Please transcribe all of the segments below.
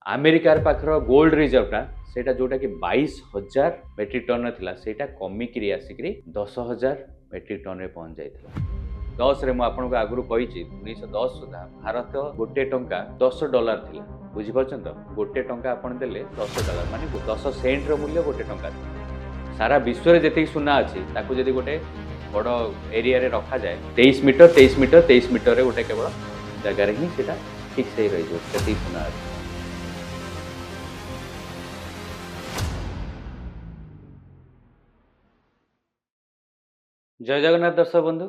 अमेरिकार पाखर गोल्ड रिजर्वटा सेटा जोटा कि 22,000 मेट्रिक टन थिला सेटा कमिकी आसिक 10,000 मेट्रिक टन पहुंच जाइथिला। 10 रे मु आपनको आगुरु कहिछि 1910 सुधा भारत गोटे टंका $10 थिला। बुझि परछन त गोटे टंका आपण देले $10 माने 10 सेंट रो मूल्य गोटे टंका थिला। सारा विश्व रे जति सुना अछि ताकू जदि गोटे बड़ एरिया रे रखा जाए 23 मीटर 23 मीटर 23 मीटर रे गोटे केवल जगह रे ही सेटा ठीक से रहि जो जति सुना अछि। जय जगन्नाथ दर्शक बंधु,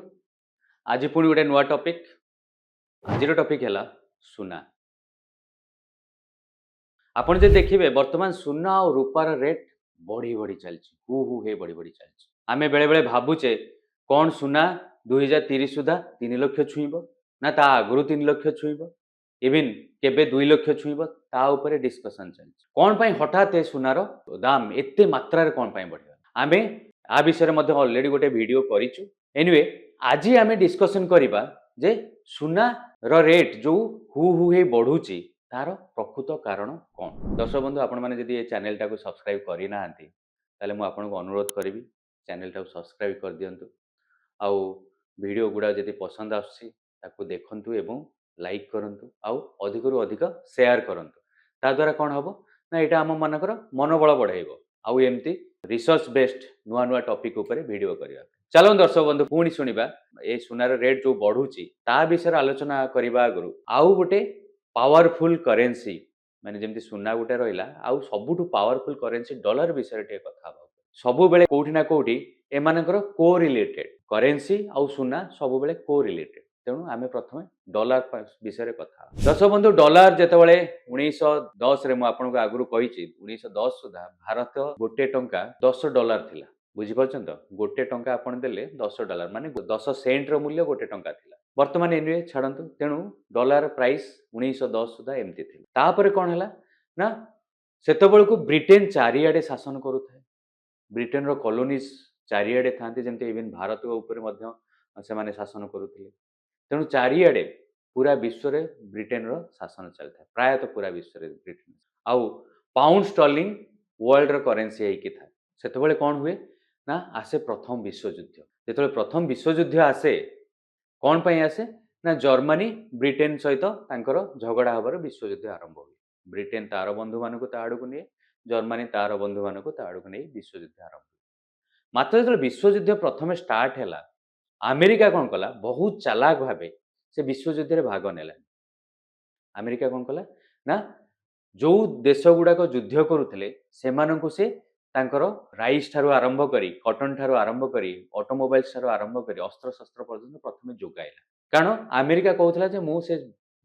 आज पुणी गोटे नुआ टॉपिक। आज टॉपिक है सुना। आपण जे देखिए वर्तमान सुना और रूपार रेट बढ़ी बढ़ी चलछि, हु हु हे बढ़ी बढ़ी चलछि। आमे बेले बेले भाबुचे कौन सुना 2030 सुधा 3 लाख छुईब ना ता आगुरु 3 लाख छुईब, इवन केबे 2 लाख छुईब ता ऊपर डिस्कशन चलछि। कौन पाई हठात ए सुनार दाम एते मात्रा रे कौन पाई बढ़िया, आमे आ विषय में ऑलरेडी गोटे वीडियो करिछु। एनीवे आज आमे डिस्कशन करिबा जे सुना रो रेट जो हु हु हे बढ़ुची तार प्रकृत कारण कौन। दर्शक बंधु आपण माने जदि ए चैनल टाको सब्सक्राइब करि नाहंती ताले मु आपनको अनुरोध करिवि चैनल टाको सब्सक्राइब कर दियंतु। आउ वीडियो गुडा जदि पसंद आछि ताको देखंतु एवं लाइक करंतु आउ अधिक रु अधिक शेयर करंतु। ता द्वारा कोन हबो ना एटा हम मानकर मनोबल बढ़ाइबो आउ एमती रिसर्च बेस्ड नुआ नुआ टॉपिक ऊपर वीडियो करिया। चलो दर्शक बंधु पुणी सुनिबा ए सुनार रेट जो बढ़ुची ता विषय आलोचना करबा आगु आउ गोटे पावरफुल करेन्सी माने जेमती सुना गोटे रहिला आउ सबुठु पावरफुल करेन्सी डॉलर विषय टे कथा हबो। सबु बेले कोठी ना कोठी एमानकर को रिलेटेड करेन्सी आउ सुना सबु बेले को रिलेटेड। तेणु आमे प्रथमे डॉलर विषय कथा। दर्शक बंधु डॉलर जेतेबेले 1910 रे मु आपनको आगुरु कहिछि 1910 सुधा भारत गोटे टंका $10 थिला। बुझी परछन त गोटे टंका आपण देले $10 माने 10 सेंट रो मूल्य गोटे टंका थिला। वर्तमान एनुए छाड़ंतु। तेणु डॉलर प्राइस 1910 सुधा एमती थिला। तापरे कोन हला ना सेतेबेलकु ब्रिटेन चारियाडे शासन करूथाय। ब्रिटेन रो कॉलोनीज चारियाडे थांती जेमते इवन भारत ऊपर मध्य से माने शासन करूथिले। तेणु चारियाडे पूरा विश्व रे ब्रिटेन रो शासन चलता प्राय तो पूरा विश्व रे ब्रिटेन आउ पाउंड स्टर्लिंग वर्ल्ड रो करेन्सी हेकी था। सेतेबेले कोन हुए ना आसे प्रथम विश्व युद्ध। जेतेबेले प्रथम विश्व युद्ध आसे कोन पई आसे ना जर्मनी ब्रिटेन सहित तांकर झगड़ा हबार विश्व युद्ध आरंभ हुए। ब्रिटेन तार बंधु मानको ता आडू को निए, जर्मनी तार बंधु मानको ता आडू को निए विश्व युद्ध आरंभ हुए। मात्र जेतेबेले विश्व युद्ध प्रथमे स्टार्ट हैला अमेरिका कोन कला बहुत चालाक भाबे से विश्व युद्ध रे भाग नेला। अमेरिका कोन कला ना जो देश गुडा को युद्ध करूथिले सेमानंकु से तांकर राइस ठारू आरंभ करी कॉटन ठारू आरंभ करी ऑटोमोबाइल्स ठारू आरंभ करी अस्त्र शस्त्र पर्यंत प्रथमे जोगाइला। कारण अमेरिका कहउथला जे मु से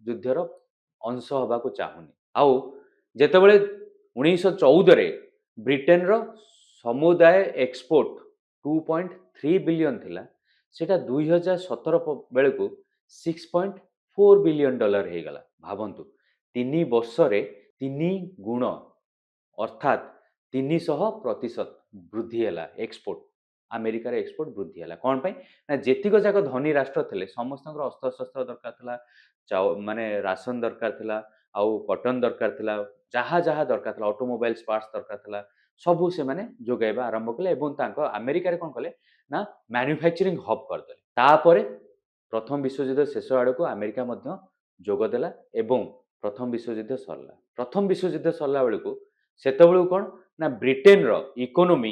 युद्धर अंश हबा को चाहुनी। आउ जेतेबेले 1914 रे ब्रिटेन रो समुदाय एक्सपोर्ट 2.3 बिलियन थिला सेटा 2017 बेलकु $6.4 बिलियन हे गला। भाबंतु 3 वर्ष रे 3 गुण अर्थात 300% वृद्धि हैला एक्सपोर्ट। अमेरिका रे एक्सपोर्ट वृद्धि हैला कोन पई ना जेतिक जाक धनी राष्ट्र थिले समस्तकर अस्त्र शस्त्र दरकार थिला माने राशन दरकार थिला आउ कॉटन दरकार थिला जहा जहा दरकार थिला ऑटोमोबाइल्स पार्ट्स दरकार थिला सबु से माने जोगाइबा आरंभ कले एवं तांको अमेरिका रे कोन कले ना मैन्युफैक्चरिंग हब कर देले। तापरे प्रथम विश्व युद्ध शेष आड़ को अमेरिका मध्य जोग देला एवं प्रथम विश्व युद्ध सरला। प्रथम विश्व युद्ध सरला बेलू सेतबेलू कौन ना ब्रिटेन रो इकोनॉमी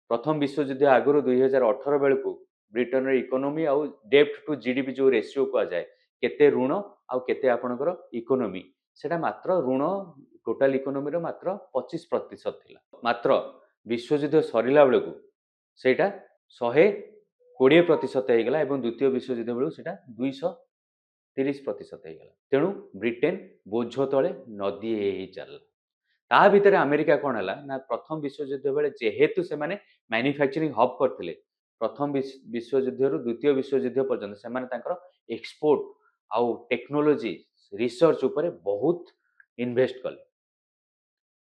प्रथम विश्व युद्ध आगुरु 2018 बेलू ब्रिटेन रो इकोनॉमी आउ डेप्ट टू जीडीपी जो रेशियो को जाए केते ऋण आउ केते आपनकर इकोनॉमी सेटा मात्र ऋण टोटल इकोनॉमी रो मात्र 25% थिला। मात्र विश्व युद्ध सरिला बेलू सेटा 120% हेगला एवं द्वितीय विश्व युद्ध बेलू सेटा 230% हेगला। तेणु ब्रिटेन बोझ तले नदी हे चलला। ता भितर अमेरिका कोन हला ना प्रथम विश्व युद्ध बेले जेहेतु से माने मैन्युफैक्चरिंग हब करथिले प्रथम विश्व युद्ध रु द्वितीय विश्व युद्ध पर्यंत से माने तांकर एक्सपोर्ट आउ टेक्नोलॉजी रिसर्च ऊपर बहुत इन्वेस्ट कले।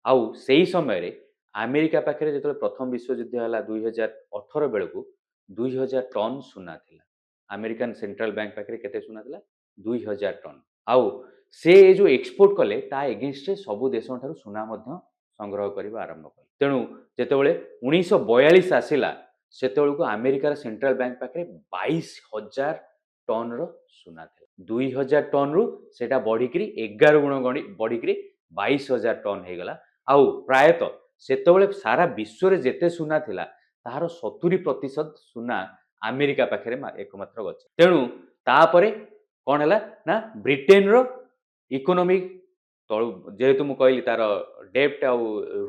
आउ सेही समय रे अमेरिका पाखरे जेतले प्रथम विश्व युद्ध हला 2018 बेलकु 2000 टन सुना थिला। अमेरिकन सेंट्रल बैंक पाखरे केते सुना थिला 2000 टन। आउ से ए जो एक्सपोर्ट कले ता एगेन्स्ट सब देशों ठारू सुना मध्य संग्रह करबा आरंभ कले। तेणु जेतेबेले 1942 आसिला सेतेबेलको अमेरिकार सेंट्रल बैंक पाखे 22,000 टन रो सुना था। 2,000 टन रु सेटा बढ़िकी 11 गुण बढ़िकी 22,000 टन हो गला। आउ प्रायत सेतेबेले सारा विश्व रे जेते सुना थिला तार 70% सुना अमेरिका पाखे एकमात्र गछ। तेणु तापरे कौन है ना ब्रिटेन रो इकोनॉमिक तलु जेहेतु मु कहली तार डेप्ट आउ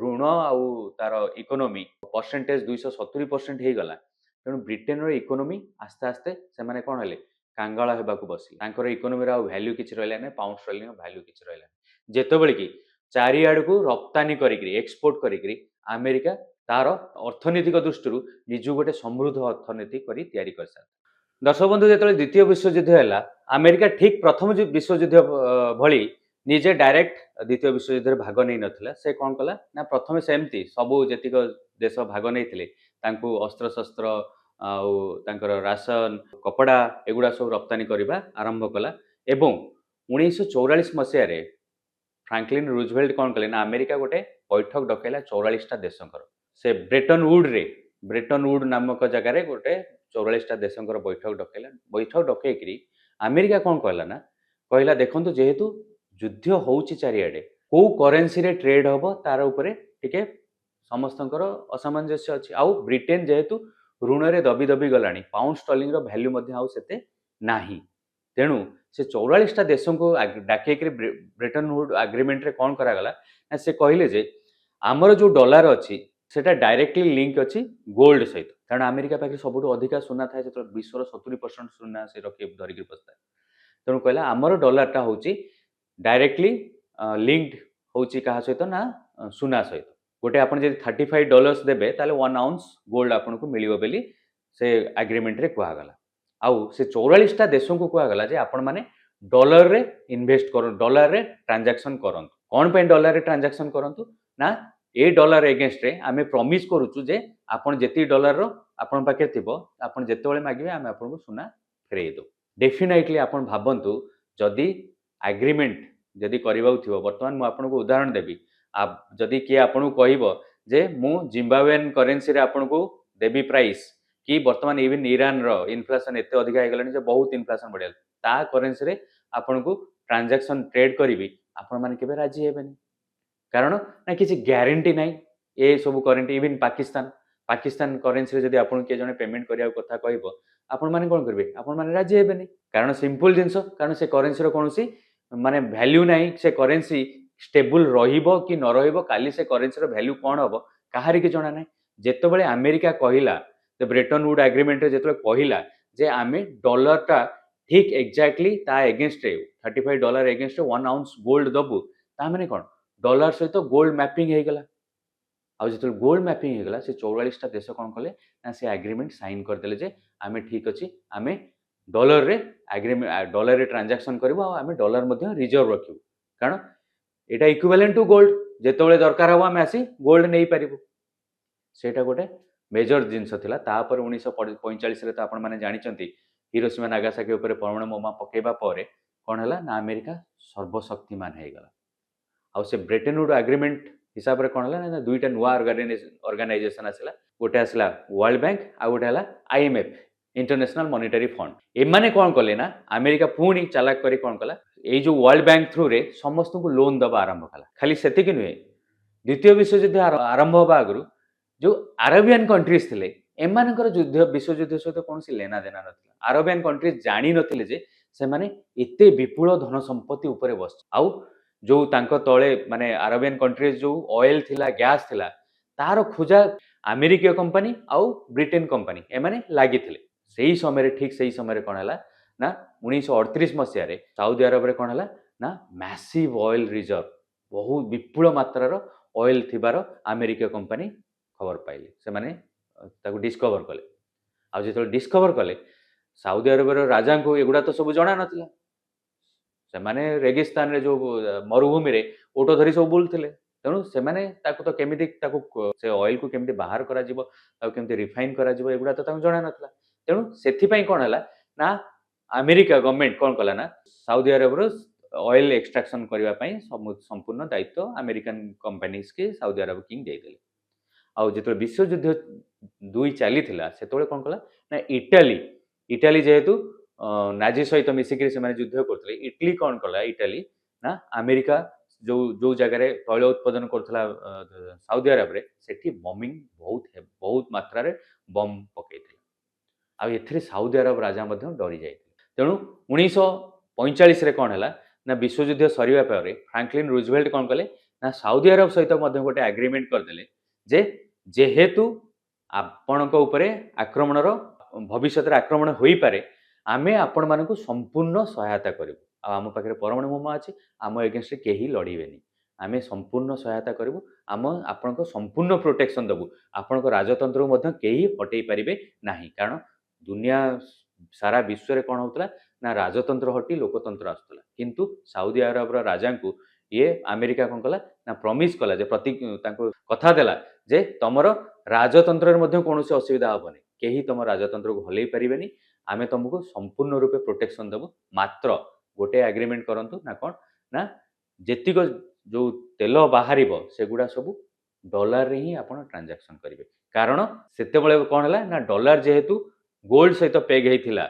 ऋण आउ तार इकोनॉमी परसेंटेज 270% हो गला। तेणु ब्रिटेन रो इकोनॉमी आस्ते आस्ते से माने कौन हेले कांगाल हेबाकू बसिले। तांकर इकोनॉमी रो वैल्यू किछि रहला नै, पाउंड स्टर्लिंग वैल्यू किछि रहला नै। जेतेबेले कि चारिआडकू रप्तानी करिकरी एक्सपोर्ट करिकरी अमेरिका तार अर्थनैतिक दृष्टि निजु गोटे समृद्ध अर्थनीति करी तैयारी करसा। दर्शक बंधु जेतेबेले द्वितीय विश्वयुद्ध हैला अमेरिका ठीक प्रथम विश्वयुद्ध भली निजे डायरेक्ट द्वितीय विश्वयुद्ध रे भाग नै नथिला। से कोन कला ना प्रथमे सेमती सबु जेतिक देश भाग नैथिले तांकू अस्त्र शस्त्र आउ तांकर राशन कपड़ा एगुडा सब रप्तानी करबा आरंभ कला। एवं 1944 मसिया रे फ्रैंकलिन रूजवेल्ट कौन कले ना अमेरिका गोटे बैठक डकैला 44 टा देशंकर। से ब्रेटन वुड नामक जगह रे गोटे 44 टा देशंकर बैठक डकैला। बैठक डकैकरी अमेरिका कौन कहला ना कहला देखंतु जेहेतु युद्ध होउची चारिआडे को करेंसी रे ट्रेड हबो तार उपरे टिके समस्तंकर असमंजस्य अछि। आउ ब्रिटेन जेहेतु ऋण रे दबी दबी गलानी पाउंड स्टर्लिंग रो वैल्यू मध्ये आउ सेते नाही। तेणु से 44 टा देशों को डाकैकरी ब्रिटेन वुड एग्रीमेंट रे कौन करा गला ना से कहले जे आमर जो डॉलर अछि सेटा डायरेक्टली लिंक अछि गोल्ड सहित। कारण अमेरिका पाखे सबुठ अधिका सुना थाए जे विश्वर 70% सुना से रखी धरिकी बसता। तेणु कहला आमर डॉलर टा होची डायरेक्टली लिंक्ड होची कहा सहित ना सुना सहित। गोटे आपण जे $35 देबे ताले 1 आउंस गोल्ड आपन को मिलिबो बेली से एग्रीमेंट रे कुआ गला। आउ से 44 टा देशों को कुआ गला जे आपण माने डॉलर रे इन्वेस्ट करो, डॉलर रे ट्रांजैक्शन करंतु। कोन पे डॉलर रे ट्रांजैक्शन करंतु ना ए डॉलर एगेंस्ट रे आमे प्रॉमिस करूचु जे आपण जेती डॉलर रो आपण पाखे थिबो आपण जेतेबेले मागिबे आमे आपण को सुना फेरई दो। डेफिनेटली आपण भाबंतु जदी एग्रीमेंट जदी करबाउ थिबो वर्तमान मु आपण को उदाहरण देबी। आप जदी के आपण को कहइबो जे मु जिम्बाब्वेन करेंसी रे आपण को देबी प्राइस कि वर्तमान इवन ईरान रो इन्फ्लेशन एते अधिक हो गलानी जे बहुत इन्फ्लेशन बढ़िया ता करेंसी रे आपण को ट्रांजैक्शन ट्रेड करिवि आपण माने केबे राजी हेबेनी। कारण ना किसी ग्यारंटी नाही ए सब करेंटी इवन पाकिस्तान करेंसी रे जदी आपण के जने पेमेंट करिया कथा कहइबो आपण माने कोन करबे आपण माने राजी हेबेनी। कारण सिंपल जिंस कारण से करेंसी रो कोनसी माने वैल्यू नाही। से करेंसी स्टेबल रहिबो कि न रहिबो काली से करेंसी रो वैल्यू कोन हबो काहारी के जणा नाही। जेतेबेले अमेरिका कहिला द ब्रेटन वुड एग्रीमेंट रे जेतेबेले कहिला जे आमे डॉलर ता ठीक एक्जाक्टली ता एगेंस्ट रे $35 एगेंस्ट 1 आउंस गोल्ड दबु ता माने कोन डॉलर सहित गोल्ड मैपिंग हो गला। आ जेतेबेले गोल्ड मैपिंग हो गला से 44 टा देश कोन कले ना से एग्रीमेंट साइन कर देले जे आमे ठीक अछि आमे डॉलर रे एग्रीमेंट डॉलर रे ट्रांजैक्शन करबो आ आमे डॉलर मध्ये रिजर्व रखिबो। कारण एटा इक्विवेलेंट टू गोल्ड जेतेबेले दरकार हबो आमे आसी गोल्ड नै परिबो। सेटा गोटे मेजर जिंस थिला। तापर 1945 रे त आपण माने जानिचंती हिरोशिमा नागासाकी ऊपर परमाणु बोमा पकेबा परे कोन हला ना अमेरिका सर्वशक्तिमान हे गला। आ से ब्रेटन वुड एग्रीमेंट हिसाब रे कोन हला ना दुईटा नुवा ऑर्गेनाइजेशन आसिला। गोटे आसिला वर्ल्ड बैंक आ गोटे हला आईएमएफ इंटरनेशनल मॉनेटरी फंड। एमाने कोन कले ना अमेरिका पुणी चालाक करी कोन कला ए जो वर्ल्ड बैंक थ्रू रे समस्त को लोन दबा आरंभ कला। खाली सेति कि नुहे द्वितीय विश्वयुद्ध आरंभ होबा आगरु जो अरेबियन कंट्रीज थिले एमानकर युद्ध विश्वयुद्ध सहित कोनसी लेना देना नथिला। अरेबियन कंट्रीज जानि नथिले जे से माने एते विपुल धन संपत्ति ऊपर बस। आउ जो तांको तळे माने अरेबियन कंट्रीज जो ऑयल थिला गैस थिला तार खोजा अमेरिकीय कंपनी आउ ब्रिटेन कंपनी एमाने लागि थिले। सेही समय रे ठीक सेही समय रे कोन हला ना 1938 मसिया रे सऊदी अरब रे कोन हला ना मैसिव ऑयल रिजर्व बहुत विपुल मात्रा ऑयल थिबार अमेरिकीय कंपनी खबर पाइले। से माने ताको डिस्कवर कले। आ जेतो डिस्कवर कले सऊदी अरब रो राजा को एगुडा तो सब जणा नथिला। से माने रेगिस्तान रे जो मरुभूमि रे ओटो धरी सब बुलथिले। तेणु से माने ताको तो केमिति ताको से ऑयल को केमिति बाहर करा जिवो ताको केमिति रिफाइन करा जिवो एगुडा तो ताको जणा नथिला। तेणु सेथि पई कोन हला ना अमेरिका गवर्नमेंट कोन कला ना सऊदी अरब रो ऑयल एक्सट्राक्शन करने संपूर्ण दायित्व अमेरिकन कंपनीज के साउदी अरब किंग देदेले। आउ जो विश्वयुद्ध दुई चली से कौन कला ना इटाली इटाली जेहेतु नाजी सहित मिसिक युद्ध करते इटली कौन कला इटाली ना अमेरिका जो जो जगह तैल उत्पादन करुला साउदी अरब से बमिंग बहुत मात्रा रे बम पकई आउ साउदी अरब राजा डरी जाते तेणु 1945 रे कौन है ना विश्वयुद्ध सरिया पर फ्रैंकलिन रूजवेल्ट कौन कले ना साउदी अरब सहित गोटे एग्रीमेंट करदेले जे जेहेतु आपणक उपरे आक्रमणर भविष्य आक्रमण हो पारे आमे आपण मानकु संपूर्ण सहायता करू आम पाखे परमाणु बोमा अच्छी आम एगेन्स्ट केही लड़ेनि आमे संपूर्ण सहायता करूँ आम आपण संपूर्ण प्रोटेक्शन देवु आपण राजतंत्र को केही हटई पारे ना कारण दुनिया सारा विश्व में कौन होता ना राजतंत्र हटी लोकतंत्र आसूला किंतु साउदी अरब राजा को ये अमेरिका कौन कला ना प्रमिश कला जे प्रति कथा देला जे तुमर राजतंत्र कौन असुविधा हेनी कहीं तुम राजतंत्र को हल पारे आमे तुमको संपूर्ण रूपे प्रोटेक्शन देवु मात्र गोटे एग्रीमेंट करंतु ना कौन ना जेतिक जो तेल बाहर सेगुड़ा सब डॉलर रे ही आप ट्रांजैक्शन करेंगे कारण से कौन है ना डॉलर जेहेतु गोल्ड सहित पेग होता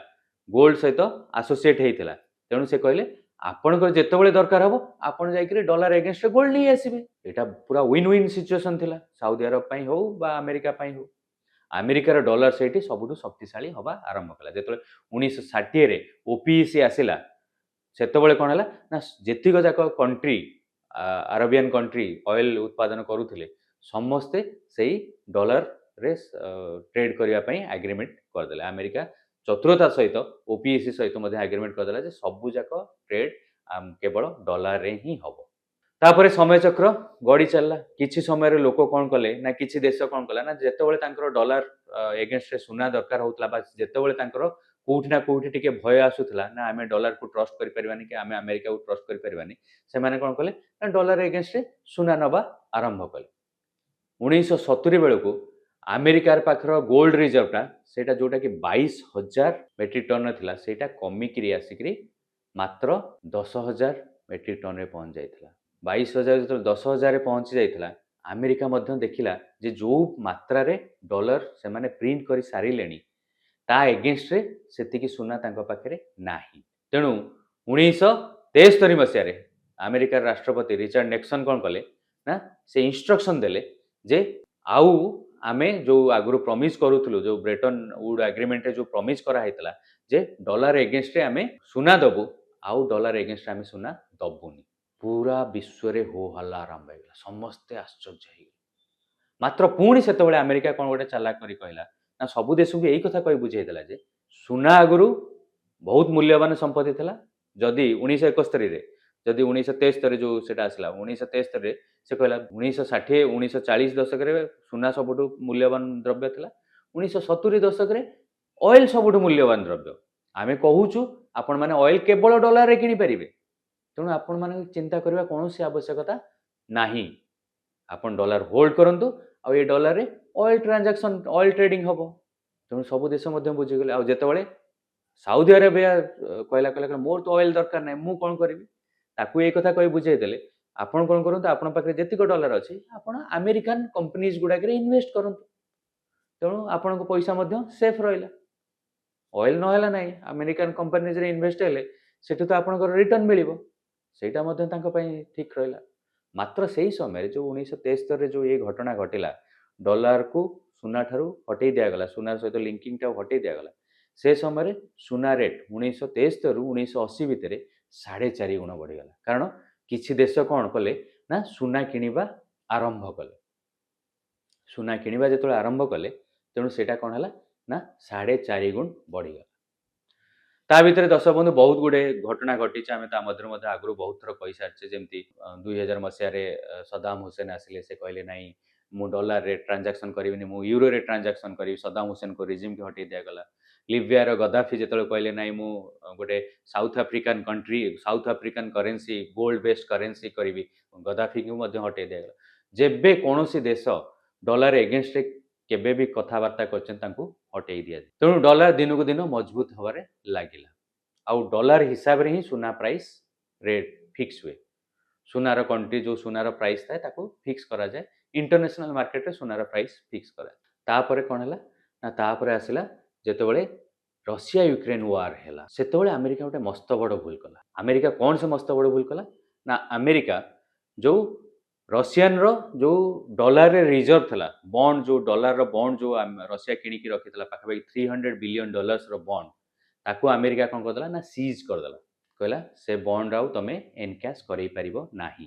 गोल्ड सहित आसोसिएट होता तेणु से कहले आपंकर जिते दरकार हम आपड़ जा डॉलर एगेन्स्ट गोल्ड नहीं आसबे यहाँ पूरा विन विन सिचुएसन थिला साउदी अरब हो बा अमेरिका हो अमेरिकार डॉलर से सबुठ शक्तिशाली हवा आरंभ कला जो 1960 ओपीईसी आसला से कौन है ना जेतिक जाक कंट्री अरबियन कंट्री ऑयल उत्पादन करुले समस्ते से डॉलर रे ट्रेड करने एग्रीमेंट करदे अमेरिका चतुरता सहित ओपीईसी सहित एग्रीमेंट करदेला सबू जाक ट्रेड केवल डॉलर रे ही हम तापर समय चक्र गड़ी चलला किछि समय लोक कौन कले ना किछि देश कौन कला ना जितेबाला डॉलर एगेन्स्ट सुना दरकार होता जितेबाला कौटी ना कौटी टिके भय आसूला ना आम डॉलर को ट्रस्ट करें कि आम अमेरिका को ट्रस्ट करें से कौन कले ना डॉलर एगेन्स्ट सुना नवा आरंभ कले 1970 बेलू अमेरिकार पाखर गोल्ड रिजर्वटा से जोटा कि 22,000 मेट्रिक टन थिला सेटा कमिकी आसिक मात्र 10,000 मेट्रिक टन रे पहुंच जाइथिला 22,000 जो 10,000 पहुंची जाइथिला अमेरिका मध्य देखिला जे जो मात्रा रे डॉलर से माने प्रिंट कर सारे ता एगेन्स्ट रे सेतिकी सुना तांको पाखरे नाही तेणु 1973 मसीह अमेरिकार राष्ट्रपति रिचर्ड निक्सन कौन कले ना से इंस्ट्रक्शन देले जे आउ आमे जो आगु प्रमिश करूथलु जो ब्रेटन वुड एग्रीमेंट जो प्रमिश कराइला जे डॉलर एगेन्स्ट आमे सुना दबु आउ डॉलर एगेन्स्ट आमे सुना दबुनी पूरा विश्व रे हो हल्ला आरंभ हो समस्ते आश्चर्य हो मात्र पुणी से अमेरिका कौन गोटे चालाक करी कहला ना सबू देश को यही कथा कही बुझेदेला जे सुना आगु बहुत मूल्यवान संपत्ति थिला जदि 1971 जदि 1973 जो सेटा आसला 1973 से कहला 1960 1940 दशक सुना सबुठ मूल्यवान द्रव्य थिला 1970 दशक ऑयल सबुठ मूल्यवान द्रव्य आमे कहूचु आपण माने ऑयल केवल डॉलर रे किनी परिबे तेणु आपण माने चिंता करबा कोनोसी आवश्यकता नाही आपण डॉलर होल्ड करंतु आ ये डॉलर रे ऑयल ट्रांजैक्शन ऑयल ट्रेडिंग हबो तेणु सब देश मध्य बुझी गले आ जेतेबेले साउदी अरेबिया कहला मोर तो ऑयल दरकार नाही मु कोन करबी ताकू एक कथा कहि बुझाई देले आपण कोन करंतु आपण पाखे जेतिक डॉलर अछि आपण अमेरिकन कंपनीज गुडा करे इन्वेस्ट करंतु तेणु आपण को पैसा मध्य सेफ रहिला ऑयल न हैला नाही अमेरिकन कंपनीज रे इन्वेस्ट हेले सेठु तो आपण को रिटर्न मिलिबो सेटा मध्य तांको पई ठीक रहिला मात्र सही समय जो 1973 रे जो ये घटना घटिला डॉलर को सुना ठारू हटई दिया गला सुना सहित लिंकिंग टा हटई दिया गला से समय सुना रेट 1973 रु 1980 भितर 4.5 गुण बढ़ीगला कारण किछि देश कौन कले ना सुना किनिबा आरंभ कले सुना किनिबा जो आरंभ कले तेणु सेटा कौन है ना 4.5 गुण बढ़ीगला ता भितर दर्शक बंधु बहुत गुड़े घटना घटी आम आगु बहुत थर कही सारी जमी 2000 मसीह सदाम हुसैन आसिले से कहले नाई मु डॉलर रे ट्रांजैक्शन करी मु यूरो रे ट्रांजैक्शन करी सदाम हुसैन को रिजिम के हटई दिगला लिबिया गद्दाफी जो कहले नाई मु गोटे south African country south African currency gold based currency करी गद्दाफी को हटई दिगला जेबे कौन देश डॉलर एगेन्स्ट केबे भी कथबार्ता कर हटई दि जाए तेणु डॉलर दिन को दिन मजबूत हबारे लगिला आउ डॉलर हिसाब रे ही सुना प्राइस रेट फिक्स हुए सुनार क्वांटिटी जो सुनार प्राइस थाए ताको फिक्स करा जाए इंटरनेशनल मार्केट रे सुनार प्राइस फिक्स करा तापर कौन है ना तापर आसला जेतेबेले रशिया यूक्रेन वार है सेतेबेले अमेरिका गोटे मस्त बड़ भूल कला अमेरिका कौन से मस्त बड़ भूल कला ना अमेरिका जो रशियन रो जो डॉलर रे रिजर्व थला बॉन्ड जो डॉलर रो बॉन्ड जो रशिया किणी की रखितला पाखापाखि $300 बिलियन रो बॉन्ड ताको अमेरिका कौन करदेला ना सीज करदेला कहला से बॉन्ड आउ तमे एनकैश करई परिबो नाही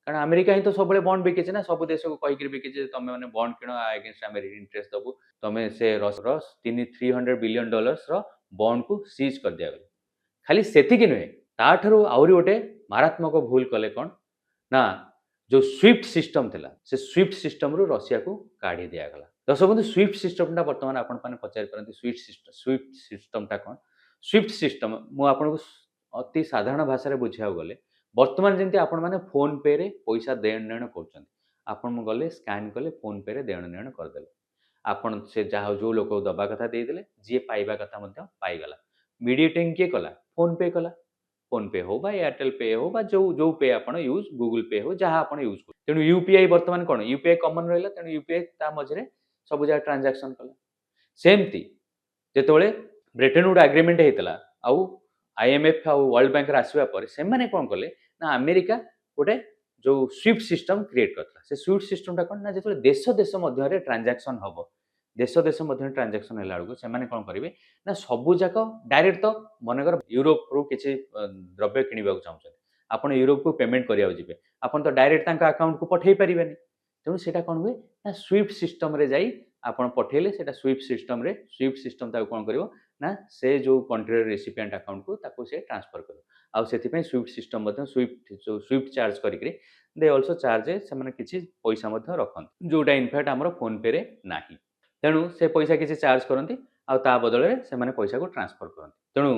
कारण अमेरिका ही तो सब बॉन्ड बिके ना सब देश को कहीकि बिके तुम मैंने बॉन्ड किण अगेंस्ट अमेरिकन इंटरेस्ट दबु तुम से $300 बिलियन बॉन्ड को सीज कर दिया गला खाली सेतिकी नुहे ताठरू आउरी गोटे मारात्मक भूल कले कौन ना जो स्विफ्ट सिस्टम थिला से स्विफ्ट सिस्टम रु रशिया को काढ़ी दिया गला दर्शक बंधु स्विफ्ट सिस्टम टा वर्तमान आपण माने पचारि परंती स्विफ्ट सिस्टम टा कौन स्विफ्ट सिस्टम मु आपन को अति साधारण भाषा रे बुझाउ गले वर्तमान जंती आपण माने फोन पे रे पैसा देण नेण करछन आपण गले स्कैन कले फोन पे रे देण नेण कर देले आपण से जहा जो लोक दबा कथा दे देले जे पाइबा कथा मध्य पाई गला मीडिएटिंग के कला फोन पे हो बा एयरटेल पे हो बा जो जो पे आपण यूज गूगल पे हो जहां आपण यूज कर तेनु यूपीआई वर्तमान कोन यूपीआई कॉमन रहला तेनु यूपीआई ता मझरे सब जगह ट्रांजैक्शन कला सेमती जेतेबेले ब्रिटेन वुड एग्रीमेंट हेतला आउ आईएमएफ आउ वर्ल्ड बैंक रे आसीबा पर से माने कोन करले ना अमेरिका गोटे जो स्विफ्ट सिस्टम क्रिएट करथला से स्विफ्ट सिस्टम ता कोन ना जेतेबेले देश देश मध्य रे ट्रांजैक्शन हबो देश देश मध्य ट्रांजैक्शन हैला बेलको से माने कोन करिवे ना सबु जाक डायरेक्ट तो मनकर यूरोप रु किछि द्रव्य किनिबा चाहछन आपण यूरोप को पेमेंट करिया जिवे आपण तो डायरेक्ट तांका अकाउंट को पठेई परिबेनी तेणु सेटा कोन हुए ना स्विफ्ट सिस्टम रे जाई आपण पठेले सेटा स्विफ्ट सिस्टम ताको कोन करिवो ना से जो कंट्री रेसिपिएंट अकाउंट को ताको से ट्रांसफर करो आ सेति पे स्विफ्ट सिस्टम मध्य स्विफ्ट चार्ज करिकरी दे आल्सो चार्ज से माने किछि पैसा मध्य रखन जोटा इनफैक्ट हमरो फोन पे रे नाही तेणु से पैसा किसी चार्ज करती आ बदल से माने पैसा को ट्रांसफर करती तेणु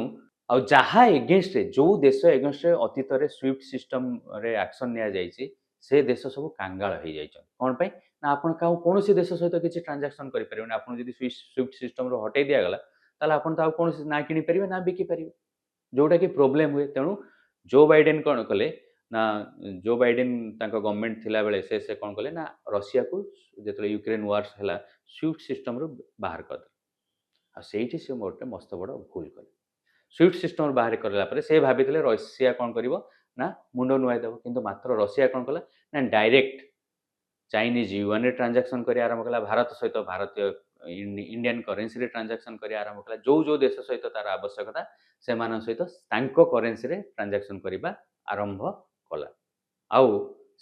आ जहाँ एगेन्स्ट जो देश एगेन्स्ट अतीत में स्विफ्ट सिस्टम रे एक्शन निया जाइछि से देश सब कांगाल हो जाइछन कोन पई ना आपण कौन देश सहित किसी ट्रांजैक्शन करि परिबे ना आपण जदि स्विफ्ट सिस्टम रो हटै दिया गला ताले आपण तो कौन ना किनि परिबे ना बिकि परिबे जोटा कि प्रॉब्लम हुए तेणु जो बाइडेन कौन कले ना जो बाइडेन तांको गवर्नमेंट थिला बेले से कौन कले ना रशिया को जेतले यूक्रेन वार्स हला स्विफ्ट सिस्टम रो बाहर कर आ सेठी से मोटे मस्त बड़ भूल कले स्विफ्ट सिस्टम बाहर करला पर से भाबितले रशिया कौन करिवो ना मुंडो नुआई देबो किंतु मात्र रशिया कौन कला ना डायरेक्ट चाइनीज युआन रे ट्रांजैक्शन करि आरंभ कला भारत सहित भारतीय इंडियन करेंसी रे ट्रांजैक्शन करि आरंभ कला जो जो देश सहित तार आवश्यकता से मान सहित तांको करेंसी रे ट्रांजैक्शन करिबा आरंभ कला आउ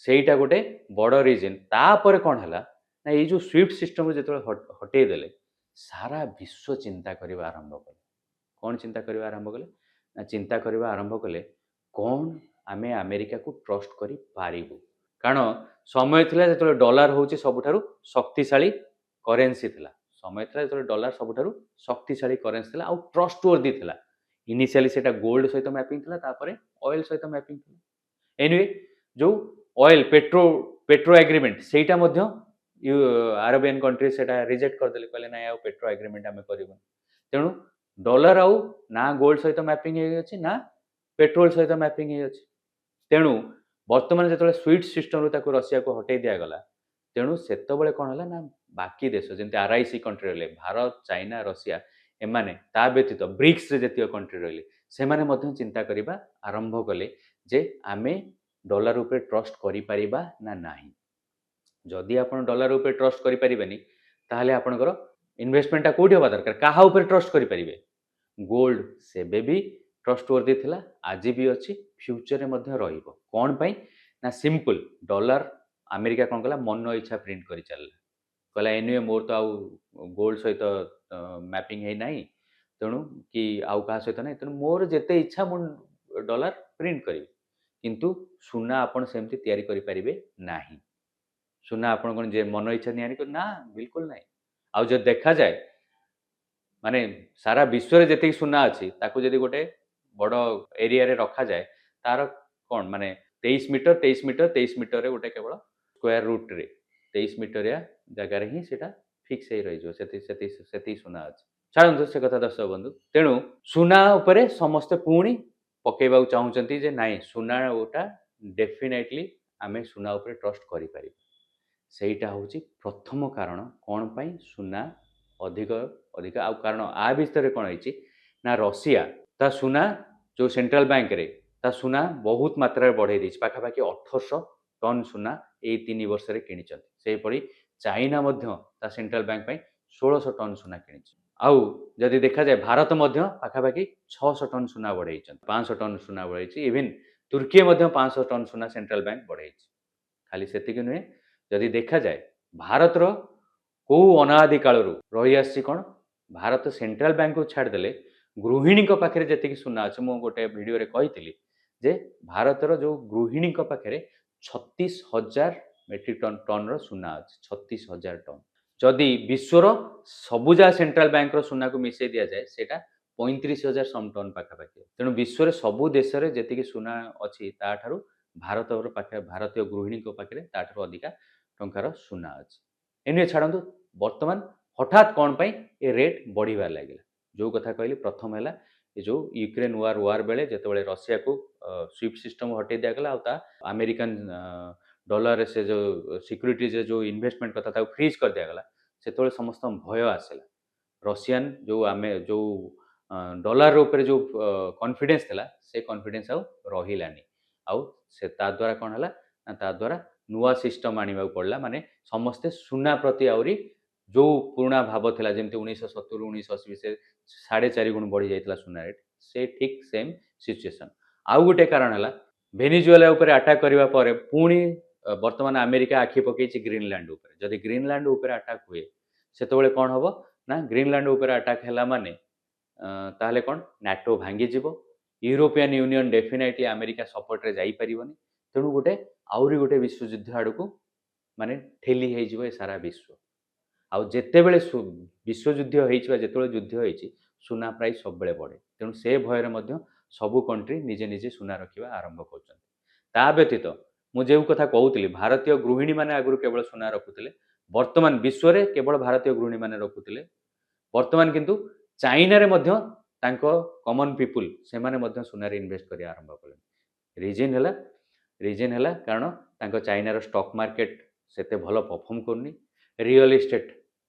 सेटा गोटे बड़ रीजन तापर कौन है ना ये जो स्विफ्ट सिस्टम जो हटई देले सारा विश्व चिंता करने आरंभ कले कौन चिंता करने आरंभ कले ना चिंता करने आरंभ कले कौन आमे अमेरिका को ट्रस्ट करि पारिबु कारण समय थिला जो डॉलर होची सबुठारु शक्तिशाली करेंसी थिला समय थिला जो डॉलर सबुठारु शक्तिशाली करेंसी थिला आ ट्रस्ट वर्दी थिला इनिशियली सेटा गोल्ड सहित मैपिंग थिला तापरे ऑयल सहित मैपिंग थिला एनीवे जो ऑयल पेट्रो एग्रीमेंट सेटा मध्य अरेबियन कंट्री सेटा रिजेक्ट कर देले कहले ना पेट्रो एग्रीमेंट आमे करिबो तेणु डॉलर आउ ना गोल्ड सहित मैपिंग हे अछि ना पेट्रोल सहित मैपिंग हे अछि तेणु वर्तमान जेतले स्विफ्ट सिस्टम रु ताको रशिया को हटै दिया गला तेणु सेतबेले कोन हला ना बाकी देश जेंते आरआईसी कंट्री रहले भारत चाइना रशिया एमाने ता व्यतीत ब्रिक्स रे जतिय कंट्री रहले सेमाने मध्य चिंता करिबा आरंभ कले जे आमे डॉलर ऊपर ट्रस्ट करि परिबा ना नाही जदि आपण डॉलर ऊपर ट्रस्ट करि परिबेनी ताहले आपणकर इन्वेस्टमेंट कोठी होबा दरकार काहा ऊपर ट्रस्ट करि परिबे गोल्ड सेबे भी ट्रस्ट वर्दी थिला आज भी अछि फ्यूचर रे मध्य रहिबो कोन पई ना सिंपल डॉलर अमेरिका कोन कला मन इच्छा प्रिंट करि चलला कहला एनीवे मोर तो आउ गोल्ड सहित मैपिंग है नाही तेणु कि आउ कहा सहित नाही तेणु मोर जेते इच्छा मु डॉलर प्रिंट करी किंतु सुना आपण सेमती तयारी करि परिबे नाही सुना आपण कोन जे मन इच्छा तयारी कर ना बिल्कुल नाही आउ जो देखा जाए माने सारा विश्व रे जेते सुना अछि ताको जदी गोटे बड़ एरिया रे रखा जाए तार कोन माने 23 मीटर 23 मीटर 23 मीटर रे गोटे केवल स्क्वायर रूट रे 23 मीटर या जगह रे ही सेटा फिक्स हे रहि जो सेती सुना अछि छाड़ନ୍ତୁ से कथा दर्शक बंधु तेणु सुना उपरे समस्त पुणी ପକେଇବାକୁ ଚାହୁଁଛନ୍ତି ଯେ ନାଇଁ ସୁନାଟା ଡେଫିନେଟଲି ଆମେ ସୁନା ଉପରେ ଟ୍ରଷ୍ଟ କରିପାରିବା। ସେଇଟା ହେଉଛି ପ୍ରଥମ କାରଣ କ'ଣ ପାଇଁ ସୁନା ଅଧିକ ଆଉ କାରଣ ଆ ଭିତରେ କ'ଣ ହେଇଛି ନା ରଷିଆ ତା ସୁନା ଯେଉଁ ସେଣ୍ଟ୍ରାଲ ବ୍ୟାଙ୍କରେ ତା ସୁନା ବହୁତ ମାତ୍ରାରେ ବଢ଼େଇ ଦେଇଛି, ପାଖାପାଖି 1800 ଟନ୍ ସୁନା ଏଇ 3 ବର୍ଷରେ କିଣିଛନ୍ତି। ସେହିପରି ଚାଇନା ମଧ୍ୟ ତା ସେଣ୍ଟ୍ରାଲ ବ୍ୟାଙ୍କ ପାଇଁ 1600 ଟନ୍ ସୁନା କିଣିଛି। ଆଉ ଯଦି ଦେଖାଯାଏ ଭାରତ ମଧ୍ୟ ପାଖାପାଖି 600 ଟନ୍ ସୁନା ବଢ଼େଇଛନ୍ତି, 500 ଟନ୍ ସୁନା ବଢ଼େଇଛି। ଇଭିନ୍ ତୁର୍କୀ ମଧ୍ୟ 500 ଟନ୍ ସୁନା ସେଣ୍ଟ୍ରାଲ ବ୍ୟାଙ୍କ ବଢ଼େଇଛି। ଖାଲି ସେତିକି ନୁହେଁ, ଯଦି ଦେଖାଯାଏ ଭାରତର କେଉଁ ଅନାଦି କାଳରୁ ରହିଆସିଛି କ'ଣ, ଭାରତ ସେଣ୍ଟ୍ରାଲ ବ୍ୟାଙ୍କକୁ ଛାଡ଼ିଦେଲେ ଗୃହିଣୀଙ୍କ ପାଖରେ ଯେତିକି ସୁନା ଅଛି, ମୁଁ ଗୋଟେ ଭିଡ଼ିଓରେ କହିଥିଲି ଯେ ଭାରତର ଯେଉଁ ଗୃହିଣୀଙ୍କ ପାଖରେ 36,000 ମେଟ୍ରିକ୍ ଟନ୍ର ସୁନା ଅଛି, 36,000 ଟନ୍। ଯଦି ବିଶ୍ୱର ସବୁ ଯାହା ସେଣ୍ଟ୍ରାଲ ବ୍ୟାଙ୍କର ସୁନାକୁ ମିଶାଇ ଦିଆଯାଏ ସେଇଟା 35,000 ସମ୍ ଟନ୍ ପାଖାପାଖି। ତେଣୁ ବିଶ୍ୱରେ ସବୁ ଦେଶରେ ଯେତିକି ସୁନା ଅଛି ତାଠାରୁ ଭାରତୀୟ ଗୃହିଣୀଙ୍କ ପାଖରେ ତାଠାରୁ ଅଧିକା ଟଙ୍କାର ସୁନା ଅଛି। ଏନିଏ ଛାଡ଼ନ୍ତୁ, ବର୍ତ୍ତମାନ ହଠାତ୍ କ'ଣ ପାଇଁ ଏ ରେଟ୍ ବଢ଼ିବାରେ ଲାଗିଲା? ଯେଉଁ କଥା କହିଲି ପ୍ରଥମ ହେଲା ଏ ଯେଉଁ ୟୁକ୍ରେନ୍ ୱାର୍ ବେଳେ ଯେତେବେଳେ ରଷିଆକୁ ସୁଇଫ୍ଟ ସିଷ୍ଟମ୍ ହଟେଇ ଦିଆଗଲା ଆଉ ତା ଆମେରିକାନ୍ ଡଲାରରେ ସେ ଯେଉଁ ସିକ୍ୟୁରିଟିଜରେ ଯେଉଁ ଇନଭେଷ୍ଟମେଣ୍ଟ କଥା ତାକୁ ଫ୍ରିଜ୍ କରିଦିଆଗଲା, ସେତେବେଳେ ସମସ୍ତଙ୍କ ଭୟ ଆସିଲା। ରଷିଆନ୍ ଯେଉଁ ଡଲାର ଉପରେ ଯେଉଁ କନଫିଡେନ୍ସ ଥିଲା ସେ କନଫିଡେନ୍ସ ଆଉ ରହିଲାନି। ଆଉ ସେ ତା ଦ୍ୱାରା କ'ଣ ହେଲା ନା ତା ଦ୍ୱାରା ନୂଆ ସିଷ୍ଟମ୍ ଆଣିବାକୁ ପଡ଼ିଲା। ମାନେ ସମସ୍ତେ ସୁନା ପ୍ରତି ଆହୁରି ଯେଉଁ ପୁରୁଣା ଭାବ ଥିଲା, ଯେମିତି 1970 1980 ସେ 4.5 ଗୁଣ ବଢ଼ି ଯାଇଥିଲା ସୁନା ରେଟ୍, ସେ ଠିକ୍ ସେମ୍ ସିଚୁଏସନ୍। ଆଉ ଗୋଟେ କାରଣ ହେଲା ଭେନିଜୁଏଲା ଉପରେ ଆଟାକ୍ କରିବା ପରେ ପୁଣି ବର୍ତ୍ତମାନ ଆମେରିକା ଆଖି ପକେଇଛି ଗ୍ରୀନଲ୍ୟାଣ୍ଡ ଉପରେ। ଯଦି ଗ୍ରୀନଲ୍ୟାଣ୍ଡ ଉପରେ ଆଟାକ୍ ହୁଏ ସେତେବେଳେ କ'ଣ ହେବ ନା ଗ୍ରୀନଲ୍ୟାଣ୍ଡ ଉପରେ ଆଟାକ୍ ହେଲା ମାନେ ତାହେଲେ କ'ଣ ନାଟୋ ଭାଙ୍ଗିଯିବ, ୟୁରୋପିଆନ୍ ୟୁନିୟନ୍ ଡେଫିନେଟଲି ଆମେରିକା ସପୋର୍ଟରେ ଯାଇପାରିବନି। ତେଣୁ ଆହୁରି ଗୋଟେ ବିଶ୍ୱଯୁଦ୍ଧ ଆଡ଼କୁ ମାନେ ଠେଲି ହେଇଯିବ ଏ ସାରା ବିଶ୍ୱ। ଆଉ ଯେତେବେଳେ ବିଶ୍ୱଯୁଦ୍ଧ ହେଇଛି ବା ଯେତେବେଳେ ଯୁଦ୍ଧ ହେଇଛି ସୁନା ପ୍ରାଇସ୍ ସବୁବେଳେ ବଢ଼େ। ତେଣୁ ସେ ଭୟରେ ମଧ୍ୟ ସବୁ କଣ୍ଟ୍ରି ନିଜେ ନିଜେ ସୁନା ରଖିବା ଆରମ୍ଭ କରୁଛନ୍ତି। ତା ବ୍ୟତୀତ ମୁଁ ଯେଉଁ କଥା କହୁଥିଲି ଭାରତୀୟ ଗୃହିଣୀମାନେ ଆଗରୁ କେବଳ ସୁନା ରଖୁଥିଲେ, ବର୍ତ୍ତମାନ ବିଶ୍ୱରେ କେବଳ ଭାରତୀୟ ଗୃହିଣୀମାନେ ରଖୁଥିଲେ। ବର୍ତ୍ତମାନ କିନ୍ତୁ ଚାଇନାରେ ମଧ୍ୟ ତାଙ୍କ କମନ୍ ପିପୁଲ୍ ସେମାନେ ମଧ୍ୟ ସୁନାରେ ଇନଭେଷ୍ଟ କରିବା ଆରମ୍ଭ କଲେଣି। ରିଜନ୍ ହେଲା କାରଣ ତାଙ୍କ ଚାଇନାର ଷ୍ଟକ୍ ମାର୍କେଟ୍ ସେତେ ଭଲ ପରଫର୍ମ କରୁନି। ରିଅଲ୍ ଇଷ୍ଟେଟ୍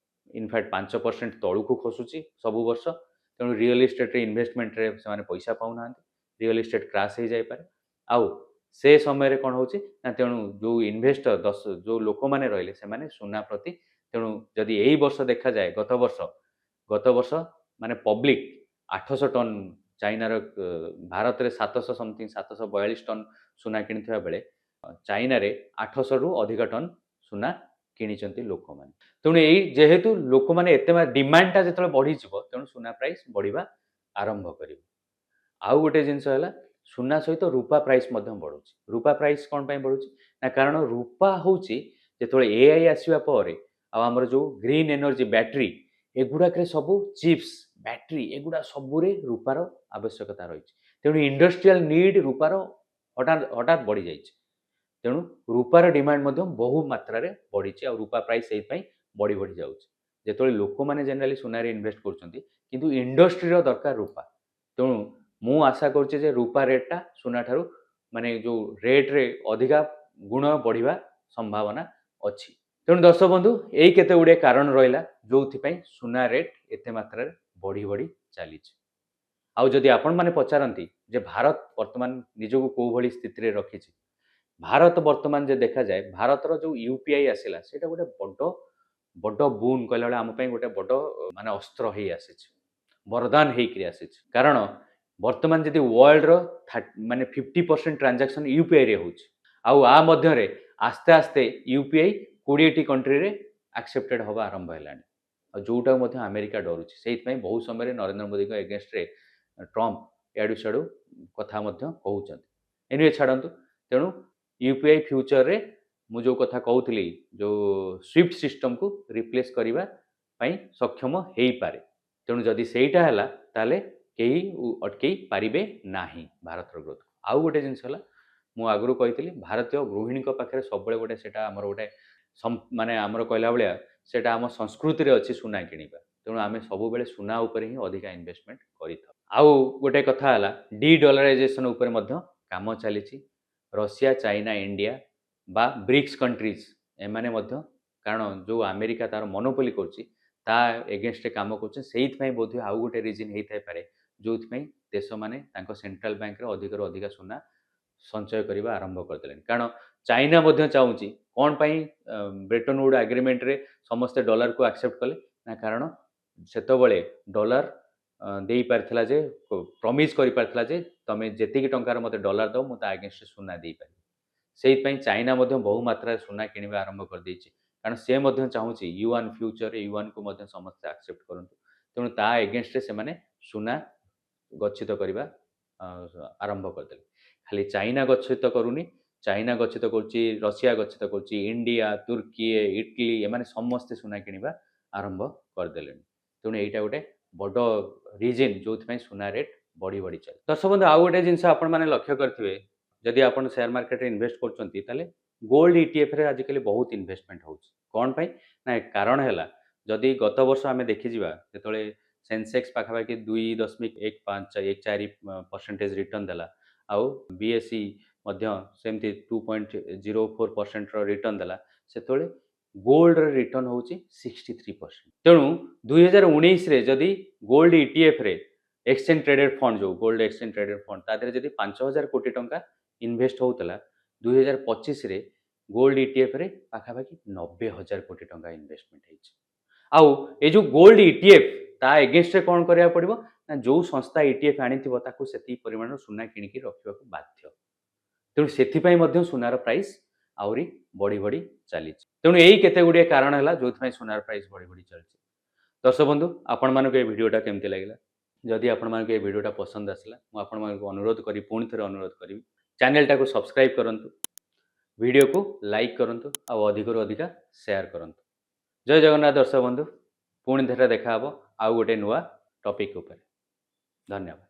ଇନଫ୍ୟାକ୍ଟ 5% ତଳକୁ ଖସୁଛି ସବୁ ବର୍ଷ। ତେଣୁ ରିଅଲ୍ ଇଷ୍ଟେଟ୍ରେ ଇନଭେଷ୍ଟମେଣ୍ଟରେ ସେମାନେ ପଇସା ପାଉନାହାନ୍ତି, ରିଅଲ୍ ଇଷ୍ଟେଟ୍ କ୍ରାସ୍ ହେଇଯାଇପାରେ। ଆଉ ସେ ସମୟରେ କ'ଣ ହେଉଛି ନା ତେଣୁ ଯେଉଁ ଇନଭେଷ୍ଟର ଯେଉଁ ଲୋକମାନେ ରହିଲେ ସେମାନେ ସୁନା ପ୍ରତି, ତେଣୁ ଯଦି ଏଇ ବର୍ଷ ଦେଖାଯାଏ ଗତ ବର୍ଷ ମାନେ ପବ୍ଲିକ୍ 800 ଟନ୍ ଚାଇନାର ଭାରତରେ 700 ସମଥିଙ୍ଗ 742 ଟନ୍ ସୁନା କିଣିଥିବା ବେଳେ ଚାଇନାରେ 800ରୁ ଅଧିକ ଟନ୍ ସୁନା କିଣିଛନ୍ତି ଲୋକମାନେ। ତେଣୁ ଯେହେତୁ ଲୋକମାନେ ଏତେ ଡିମାଣ୍ଡଟା ଯେତେବେଳେ ବଢ଼ିଯିବ ତେଣୁ ସୁନା ପ୍ରାଇସ୍ ବଢ଼ିବା ଆରମ୍ଭ କରିବ। ଆଉ ଗୋଟେ ଜିନିଷ ହେଲା ସୁନା ସହିତ ରୂପା ପ୍ରାଇସ୍ ମଧ୍ୟ ବଢ଼ୁଛି। ରୂପା ପ୍ରାଇସ୍ କ'ଣ ପାଇଁ ବଢ଼ୁଛି ନା କାରଣ ରୂପା ହେଉଛି ଯେତେବେଳେ AI ଆସିବା ପରେ ଆଉ ଆମର ଯେଉଁ ଗ୍ରୀନ୍ ଏନର୍ଜି ବ୍ୟାଟେରୀ ଏଗୁଡ଼ାକରେ ସବୁ ଚିପ୍ସ ବ୍ୟାଟେରୀ ଏଗୁଡ଼ା ସବୁରେ ରୂପାର ଆବଶ୍ୟକତା ରହିଛି। ତେଣୁ ଇଣ୍ଡଷ୍ଟ୍ରିଆଲ ନିଡ୍ ରୂପାର ହଠାତ୍ ବଢ଼ିଯାଇଛି। ତେଣୁ ରୂପାର ଡିମାଣ୍ଡ ମଧ୍ୟ ବହୁ ମାତ୍ରାରେ ବଢ଼ିଛି ଆଉ ରୂପା ପ୍ରାଇସ୍ ସେଇଥିପାଇଁ ବଢ଼ି ଯାଉଛି। ଯେତେବେଳେ ଲୋକମାନେ ଜେନେରାଲି ସୁନାରେ ଇନଭେଷ୍ଟ କରୁଛନ୍ତି କିନ୍ତୁ ଇଣ୍ଡଷ୍ଟ୍ରିର ଦରକାର ରୂପା। ତେଣୁ ମୁଁ ଆଶା କରୁଛି ଯେ ରୂପା ରେଟ୍ଟା ସୁନାଠାରୁ ମାନେ ଯେଉଁ ରେଟ୍ରେ ଅଧିକା ଗୁଣ ବଢ଼ିବା ସମ୍ଭାବନା ଅଛି। ତେଣୁ ଦର୍ଶକ ବନ୍ଧୁ ଏଇ କେତେ ଗୁଡ଼ିଏ କାରଣ ରହିଲା ଯେଉଁଥିପାଇଁ ସୁନା ରେଟ୍ ଏତେ ମାତ୍ରାରେ ବଢ଼ି ଚାଲିଛି। ଆଉ ଯଦି ଆପଣମାନେ ପଚାରନ୍ତି ଯେ ଭାରତ ବର୍ତ୍ତମାନ ନିଜକୁ କେଉଁଭଳି ସ୍ଥିତିରେ ରଖିଛି, ଭାରତ ବର୍ତ୍ତମାନ ଯେ ଦେଖାଯାଏ ଭାରତର ଯେଉଁ UPI ଆସିଲା ସେଇଟା ଗୋଟେ ବଡ଼ ବୁନ୍ କହିଲା ବେଳେ ଆମ ପାଇଁ ଗୋଟେ ବଡ଼ ମାନେ ଅସ୍ତ୍ର ହେଇ ଆସିଛି, ବରଦାନ ହେଇକରି ଆସିଛି। କାରଣ ବର୍ତ୍ତମାନ ଯଦି ୱାର୍ଲଡର ମାନେ 50% ଟ୍ରାଞ୍ଜାକ୍ସନ୍ UPIରେ ହେଉଛି ଆଉ ଆ ମଧ୍ୟରେ ଆସ୍ତେ ଆସ୍ତେ UPI 20ଟି କଣ୍ଟ୍ରିରେ ଆକ୍ସେପ୍ଟେଡ୍ ହେବା ଆରମ୍ଭ ହେଲାଣି, ଆଉ ଯେଉଁଟାକୁ ମଧ୍ୟ ଆମେରିକା ଡରୁଛି। ସେଇଥିପାଇଁ ବହୁ ସମୟରେ ନରେନ୍ଦ୍ର ମୋଦିଙ୍କ ଏଗେନଷ୍ଟରେ ଟ୍ରମ୍ପ ଇଆଡ଼ୁ ସିଆଡ଼ୁ କଥା ମଧ୍ୟ କହୁଛନ୍ତି। ଏନିୱେ ଛାଡ଼ନ୍ତୁ, ତେଣୁ UPI ଫ୍ୟୁଚରରେ ମୁଁ ଯେଉଁ କଥା କହୁଥିଲି ଯେଉଁ ସୁଇଫ୍ଟ ସିଷ୍ଟମକୁ ରିପ୍ଲେସ୍ କରିବା ପାଇଁ ସକ୍ଷମ ହେଇପାରେ। ତେଣୁ ଯଦି ସେଇଟା ହେଲା ତାହେଲେ କେହି ଅଟକେଇ ପାରିବେ ନାହିଁ ଭାରତର ଗ୍ରୋଥକୁ। ଆଉ ଗୋଟେ ଜିନିଷ ହେଲା ମୁଁ ଆଗରୁ କହିଥିଲି ଭାରତୀୟ ଗୃହିଣୀଙ୍କ ପାଖରେ ସବୁବେଳେ ଗୋଟେ ସେଇଟା ଆମର ଗୋଟେ ମାନେ ଆମର କହିଲା ଭଳିଆ ସେଇଟା ଆମ ସଂସ୍କୃତିରେ ଅଛି ସୁନା କିଣିବା। ତେଣୁ ଆମେ ସବୁବେଳେ ସୁନା ଉପରେ ହିଁ ଅଧିକା ଇନଭେଷ୍ଟମେଣ୍ଟ କରିଥାଉ। ଆଉ ଗୋଟେ କଥା ହେଲା ଡି ଡଲାରାଇଜେସନ ଉପରେ ମଧ୍ୟ କାମ ଚାଲିଛି। ରଷିଆ, ଚାଇନା, ଇଣ୍ଡିଆ ବା ବ୍ରିକ୍ସ କଣ୍ଟ୍ରିଜ ଏମାନେ ମଧ୍ୟ, କାରଣ ଯେଉଁ ଆମେରିକା ତାର ମନୋପୋଲି କରୁଛି ତା ଏଗେନଷ୍ଟରେ କାମ କରୁଛି। ସେଇଥିପାଇଁ ବୋଧହୁଏ ଆଉ ଗୋଟେ ରିଜିନ୍ ହେଇଥାଇପାରେ ଯେଉଁଥିପାଇଁ ଦେଶମାନେ ତାଙ୍କ ସେଣ୍ଟ୍ରାଲ ବ୍ୟାଙ୍କରେ ଅଧିକରୁ ଅଧିକା ସୁନା ସଞ୍ଚୟ କରିବା ଆରମ୍ଭ କରିଦେଲେଣି। କାରଣ ଚାଇନା ମଧ୍ୟ ଚାହୁଁଛି, କ'ଣ ପାଇଁ ବ୍ରେଟନ୍ ଉଡ୍ ଆଗ୍ରିମେଣ୍ଟରେ ସମସ୍ତେ ଡଲାରକୁ ଆକ୍ସେପ୍ଟ କଲେ, ନା କାରଣ ସେତେବେଳେ ଡଲାର ଦେଇପାରିଥିଲା ଯେ, ପ୍ରମିସ୍ କରିପାରିଥିଲା ଯେ ତମେ ଯେତିକି ଟଙ୍କାର ମୋତେ ଡଲାର ଦେବ ମୁଁ ତା ଆଗେନଷ୍ଟରେ ସୁନା ଦେଇପାରିବି। ସେଇଥିପାଇଁ ଚାଇନା ମଧ୍ୟ ବହୁ ମାତ୍ରାରେ ସୁନା କିଣିବା ଆରମ୍ଭ କରିଦେଇଛି। କାରଣ ସେ ମଧ୍ୟ ଚାହୁଁଛି ୟୁଆନ୍ ଫ୍ୟୁଚରରେ ୟୁଆନ୍କୁ ମଧ୍ୟ ସମସ୍ତେ ଆକ୍ସେପ୍ଟ କରନ୍ତୁ। ତେଣୁ ତା ଏଗେନଷ୍ଟରେ ସେମାନେ ସୁନା ଗଚ୍ଛିତ କରିବା ଆରମ୍ଭ କରିଦେଲେ। ଖାଲି ଚାଇନା ଗଚ୍ଛିତ କରୁନି, ଚାଇନା ଗଚ୍ଛିତ କରୁଛି, ରଷିଆ ଗଚ୍ଛିତ କରୁଛି, ଇଣ୍ଡିଆ, ତୁର୍କୀ, ଇଟାଲୀ ଏମାନେ ସମସ୍ତେ ସୁନା କିଣିବା ଆରମ୍ଭ କରିଦେଲେଣି। ତେଣୁ ଏଇଟା ଗୋଟେ ବଡ଼ ରିଜିନ୍ ଯେଉଁଥିପାଇଁ ସୁନା ରେଟ୍ ବଢ଼ି ବଢ଼ି ଚାଲେ। ଦର୍ଶକ ବନ୍ଧୁ, ଆଉ ଗୋଟେ ଜିନିଷ ଆପଣମାନେ ଲକ୍ଷ୍ୟ କରିଥିବେ, ଯଦି ଆପଣ ସେୟାର ମାର୍କେଟରେ ଇନଭେଷ୍ଟ କରୁଛନ୍ତି ତାହେଲେ ଗୋଲ୍ଡ ଇଟିଏଫ୍ରେ ଆଜିକାଲି ବହୁତ ଇନଭେଷ୍ଟମେଣ୍ଟ ହେଉଛି। କ'ଣ ପାଇଁ? ନା କାରଣ ହେଲା, ଯଦି ଗତ ବର୍ଷ ଆମେ ଦେଖିଯିବା, ଯେତେବେଳେ ସେନ୍ସେକ୍ସ ପାଖାପାଖି 2.15-1.4% ରିଟର୍ଣ୍ଣ ଦେଲା, ଆଉ ବିଏସ୍ଇ ମଧ୍ୟ ସେମିତି 2.04%ର ରିଟର୍ଣ୍ଣ ଦେଲା, ସେତେବେଳେ ଗୋଲ୍ଡର ରିଟର୍ଣ୍ଣ ହେଉଛି 63%। ତେଣୁ 2019ରେ ଯଦି ଗୋଲ୍ଡ ଇଟିଏଫ୍ରେ ଏକ୍ସଚେଞ୍ଜ ଟ୍ରେଡେଡ୍ ଫଣ୍ଡ, ଯେଉଁ ଗୋଲ୍ଡ ଏକ୍ସଚେଞ୍ଜ ଟ୍ରେଡେଡ୍ ଫଣ୍ଡ, ତା ଦେହରେ ଯଦି 5,000 କୋଟି ଟଙ୍କା ଇନଭେଷ୍ଟ ହେଉଥିଲା, 2025ରେ ଗୋଲ୍ଡ ଇଟିଏଫ୍ରେ ପାଖାପାଖି 90,000 କୋଟି ଟଙ୍କା ଇନଭେଷ୍ଟମେଣ୍ଟ ହେଇଛି। ଆଉ ଏ ଯେଉଁ ଗୋଲ୍ଡ ଇଟିଏଫ୍, ତା ଏଗେନଷ୍ଟରେ କ'ଣ କରିବାକୁ ପଡ଼ିବ, ନା ଯେଉଁ ସଂସ୍ଥା ଇଟିଏଫ୍ ଆଣିଥିବ ତାକୁ ସେତିକି ପରିମାଣର ସୁନା କିଣିକି ରଖିବାକୁ ବାଧ୍ୟ। ତେଣୁ ସେଥିପାଇଁ ମଧ୍ୟ ସୁନାର ପ୍ରାଇସ୍ ଆହୁରି ବଢ଼ି ବଢ଼ି ଚାଲିଛି। ତେଣୁ ଏଇ କେତେ ଗୁଡ଼ିଏ କାରଣ ହେଲା ଯେଉଁଥିପାଇଁ ସୁନାର ପ୍ରାଇସ୍ ବଢ଼ି ବଢ଼ି ଚାଲିଛି। ଦର୍ଶକ ବନ୍ଧୁ, ଆପଣମାନଙ୍କୁ ଏ ଭିଡ଼ିଓଟା କେମିତି ଲାଗିଲା? ଯଦି ଆପଣମାନଙ୍କୁ ଏ ଭିଡ଼ିଓଟା ପସନ୍ଦ ଆସିଲା, ମୁଁ ଆପଣମାନଙ୍କୁ ଅନୁରୋଧ କରି ପୁଣି ଥରେ ଅନୁରୋଧ କରିବି, ଚ୍ୟାନେଲଟାକୁ ସବସ୍କ୍ରାଇବ୍ କରନ୍ତୁ, ଭିଡ଼ିଓକୁ ଲାଇକ୍ କରନ୍ତୁ, ଆଉ ଅଧିକରୁ ଅଧିକା ସେୟାର କରନ୍ତୁ। ଜୟ ଜଗନ୍ନାଥ ଦର୍ଶକ ବନ୍ଧୁ, ପୁଣି ଥରେ ଦେଖା ହେବ ଆଉ ଗୋଟେ ନୂଆ ଟପିକ୍ ଉପରେ। ଧନ୍ୟବାଦ।